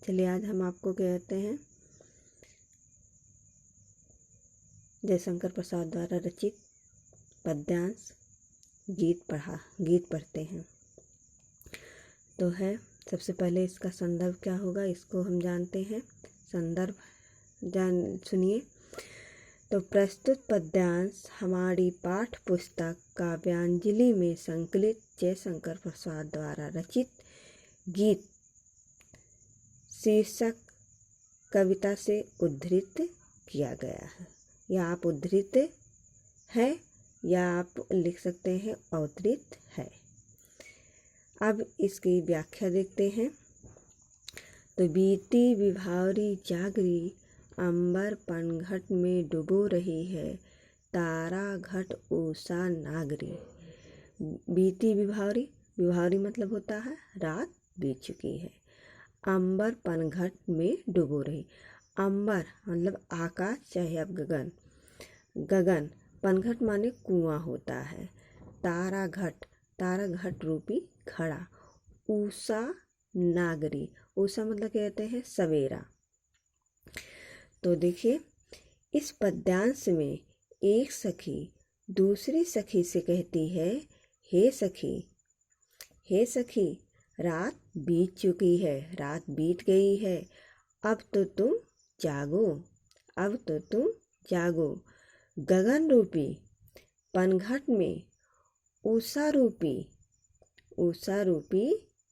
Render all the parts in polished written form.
चलिए आज हम आपको कहते हैं जयशंकर प्रसाद द्वारा रचित पद्यांश गीत पढ़ते हैं। तो है सबसे पहले इसका संदर्भ क्या होगा इसको हम जानते हैं। संदर्भ सुनिए। तो प्रस्तुत पद्यांश हमारी पाठ्य पुस्तक काव्यांजलि में संकलित जयशंकर प्रसाद द्वारा रचित गीत शीर्षक कविता से उद्धृत किया गया है। या आप उद्धृत है या आप लिख सकते हैं अवतरित है। अब इसकी व्याख्या देखते हैं। तो बीती विभावरी जागरी अंबर पनघट में डुबो रही है, तारा घट उषा नागरी। बीती विभावरी, विभावरी मतलब होता है रात बीत चुकी है। अंबर पनघट में डुबो रही। अंबर मतलब आकाश चाहे अब गगन, गगन पनघट माने कुआं होता है। तारा घट, तारा घट रूपी घड़ा। उषा नागरी, उषा मतलब कहते हैं सवेरा। तो देखिए इस पद्यांश में एक सखी दूसरी सखी से कहती है, हे सखी, हे सखी, रात बीत चुकी है, रात बीत गई है, अब तो तुम जागो, अब तो तुम जागो। गगन रूपी पनघट में उषा रूपी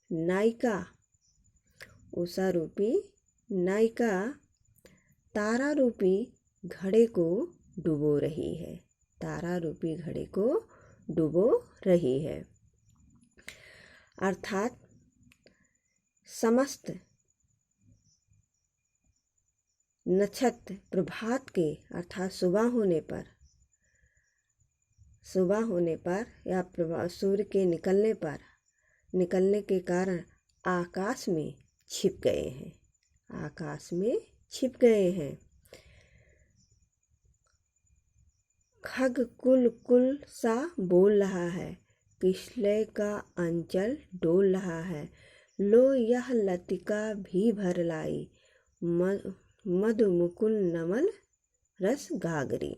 नायिका, उषा रूपी नायिका तारा रूपी घड़े को डुबो रही है, तारा रूपी घड़े को डुबो रही है। अर्थात समस्त नक्षत्र प्रभात के अर्थात सुबह होने पर या सूर्य के निकलने के कारण आकाश में छिप गए हैं, आकाश में छिप गए हैं। खग कुल कुल सा बोल रहा है, किसलय का अंचल डोल रहा है। लो यह लतिका भी भर लाई, मधु मुकुल नमल रस गागरी।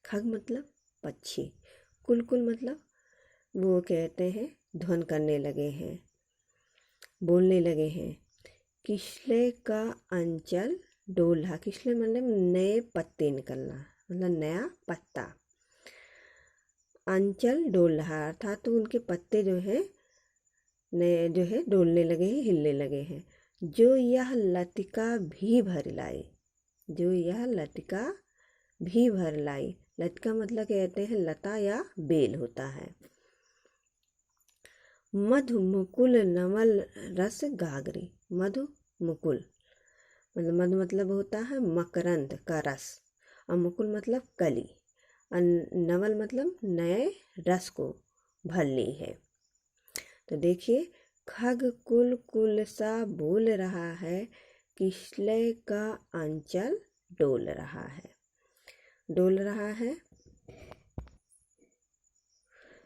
खग मतलब पक्षी, कुल कुल मतलब वो कहते हैं ध्वन करने लगे हैं, बोलने लगे हैं। किसलय का अंचल डोल रहा, किसलय मतलब नए पत्ते निकलना, मतलब नया पत्ता। अंचल डोल रहा अर्थात तो उनके पत्ते जो है नए जो है डोलने लगे हैं, हिलने लगे हैं। जो यह लतिका भी भर लाई, जो यह लतिका भी भर लाई। लतिका मतलब कहते हैं लता या बेल होता है। मधु मुकुल नवल रस गागरी, मधु मुकुल मधु मतलब होता है मकरंद का रस, और मुकुल मतलब कली, और नवल मतलब नए रस को भर ली है। तो देखिए खग कुल कुल सा बोल रहा है, किसलय का अंचल डोल रहा है, डोल रहा है।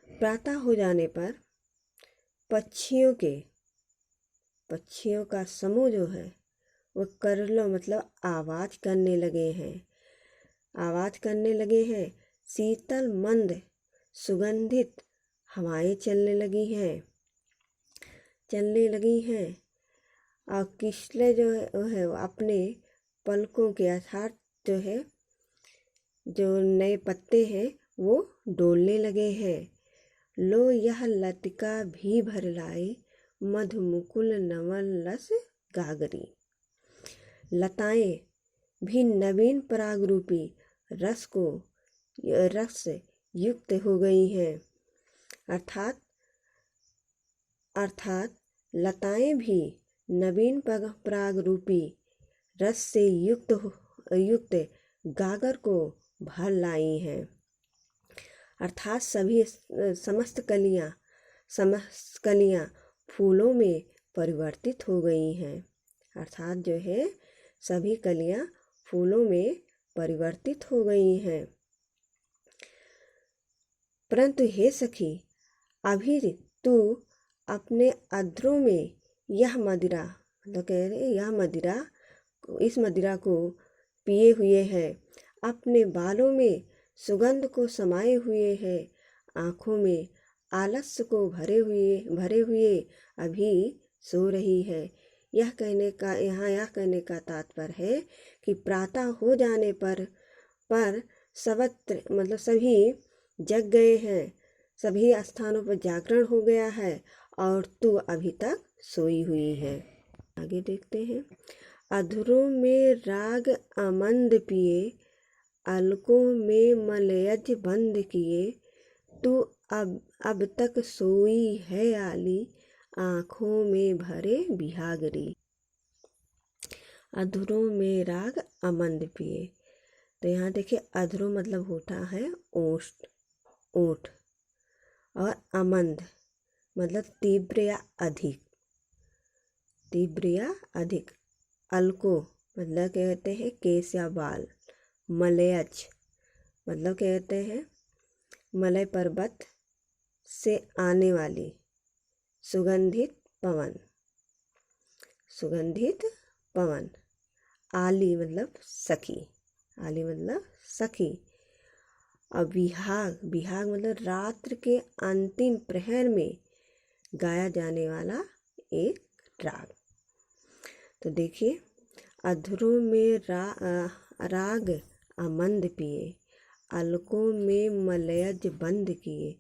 प्रातः हो जाने पर पक्षियों का समूह जो है वो करलो मतलब आवाज करने लगे हैं, आवाज करने लगे हैं। शीतल मंद सुगंधित हवाएं चलने लगी हैं, चलने लगी हैं। और किसलय जो है अपने पलकों के अर्थात जो है जो नए पत्ते हैं वो डोलने लगे हैं। लो यह लतिका भी भर लाई, मधु मुकुल नवल रस गागरी। लताएं भी नवीन पराग रूपी रस युक्त हो गई हैं। अर्थात लताएं भी नवीन पराग रूपी रस से युक्त गागर को भर लाई हैं। अर्थात समस्त कलियां फूलों में परिवर्तित हो गई हैं। अर्थात जो है सभी कलियां फूलों में परिवर्तित हो गई हैं। परंतु हे सखी, अभी तू अपने अधरों में यह मदिरा मतलब कह रहे इस मदिरा को पिए हुए है, अपने बालों में सुगंध को समाये हुए है, आँखों में आलस्य को भरे हुए अभी सो रही है। यह कहने का तात्पर्य है कि प्रातः हो जाने पर सर्वत्र मतलब सभी जग गए हैं, सभी स्थानों पर जागरण हो गया है और तू अभी तक सोई हुई है। आगे देखते हैं। अधरों में राग आमंद पिए, अलकों में मलयज बंद किए, तू अब तक सोई है आली, आँखों में भरे बिहागरी। अधरों में राग आमंद पिए, तो यहाँ देखिए अधरों मतलब होता है ओठ, और आमंद मतलब तीव्र या अधिक। अलको मतलब कहते हैं केस या बाल। मलयज मतलब कहते हैं मलय पर्वत से आने वाली सुगंधित पवन। आली मतलब सखी। और बिहाग मतलब रात्र के अंतिम प्रहर में गाया जाने वाला एक राग। तो देखिए, अधरों में राग आमंद पिए, अलकों में मलयज बंद किए,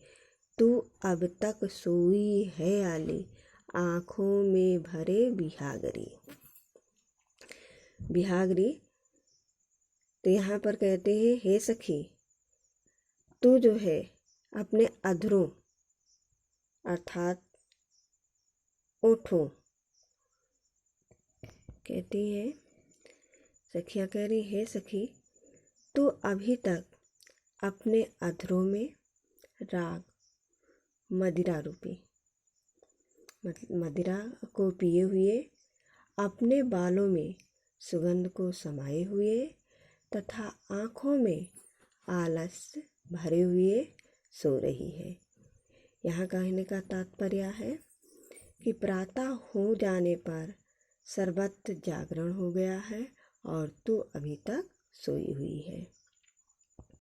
तू अब तक सोई है आली, आँखों में भरे बिहागरी। तो यहाँ पर कहते हैं, हे सखी, तू जो है अपने अधरों अर्थात ओठों, कहती है सखियाँ कह रही, हे सखी, तू अभी तक अपने अधरों में राग मदिरा रूपी मदिरा को पिए हुए, अपने बालों में सुगंध को समाये हुए तथा आँखों में आलस्य भरे हुए सो रही है। यहाँ कहने का तात्पर्य है कि प्रातः हो जाने पर सर्वत्र जागरण हो गया है और तू अभी तक सोई हुई है।